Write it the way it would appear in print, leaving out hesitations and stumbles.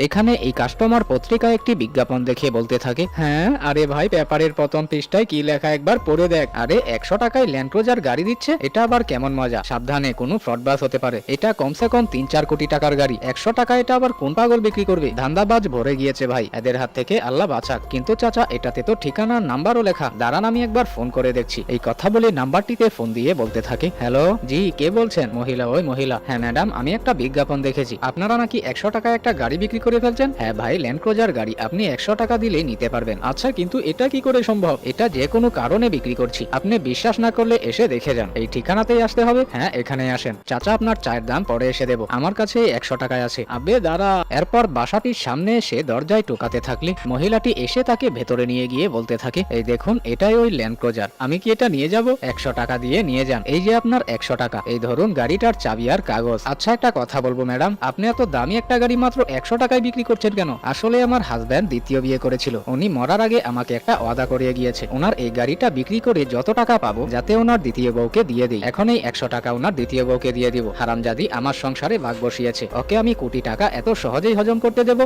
এখানে এই কাস্টমার পত্রিকায় একটি বিজ্ঞাপন দেখে বলতে থাকে, হ্যাঁ আরে ভাই পেপারের প্রথম পৃষ্ঠায় কি লেখা একবার পড়ে দেখ। আরে 100 টাকায় ল্যান্ড ক্রুজার গাড়ি দিচ্ছে, এটা আবার কেমন মজা। সাবধানে, কোনো ফ্রডবাজ হতে পারে। এটা কমসে কম 3-4 কোটি টাকার গাড়ি। 100 টাকা এটা আবার কোন পাগল বিক্রি করবে? ধান্দাবাজ ভরে গিয়েছে ভাই, এদের হাত থেকে আল্লাহ বাঁচাক। কিন্তু চাচা এটাতে তো ঠিকানা নাম্বারও লেখা। দাঁড়ান আমি একবার ফোন করে দেখছি। এই কথা বলে নাম্বারটিতে ফোন দিয়ে বলতে থাকে, হ্যালো জি কে বলছেন? মহিলা, ওই মহিলা, হ্যাঁ ম্যাডাম আমি একটা বিজ্ঞাপন দেখেছি, আপনারা নাকি 100 টাকায় একটা গাড়ি বিক্রি করে ফেলছেন। হ্যাঁ ভাই, ল্যান্ড ক্রুজার গাড়ি আপনি 100 টাকা দিলেই নিতে পারবেন। আচ্ছা কিন্তু এটা কি করে সম্ভব? এটা যে কোনো কারণে বিক্রি করছি, আপনি বিশ্বাস না করলে এসে দেখে যান। এই ঠিকানাতেই আসতে হবে। হ্যাঁ এখানে আসেন। চাচা আপনার চায়ের দাম পরে এসে দেবো, আমার কাছে 100 টাকায় আছে। আবে দাঁড়া। এরপর বাসাটির সামনে এসে দরজায় টোকাতে থাকলে মহিলাটি এসে তাকে ভেতরে নিয়ে গিয়ে বলতে থাকে, এই দেখুন এটাই ওই ল্যান্ড ক্রুজার, আমি কি এটা নিয়ে যাব? 100 টাকা দিয়ে নিয়ে যান। এই যে আপনার 100 টাকা, এই ধরুন গাড়িটার চাবি আর কাগজ। আচ্ছা একটা কথা বলবো ম্যাডাম, আপনি এত দামি একটা গাড়ি মাত্র 100 টাকায় বিক্রি করছেন কেন? আসলে আমার হাজব্যান্ড দ্বিতীয় বিয়ে করেছিল, উনি মরার আগে আমাকে একটা ওয়াদা করিয়ে গিয়েছে, ওনার এই গাড়িটা বিক্রি করে যত টাকা পাবো যাতে ওনার দ্বিতীয় বউকে দিয়ে দিই। এখন এই 100 টাকা ওনার দ্বিতীয় বউকে দিয়ে দিব। হারামজাদি আমার সংসারে ভাগ বসিয়েছে, ওকে আমি কোটি টাকা এত সহজেই হজম করতে দেবো?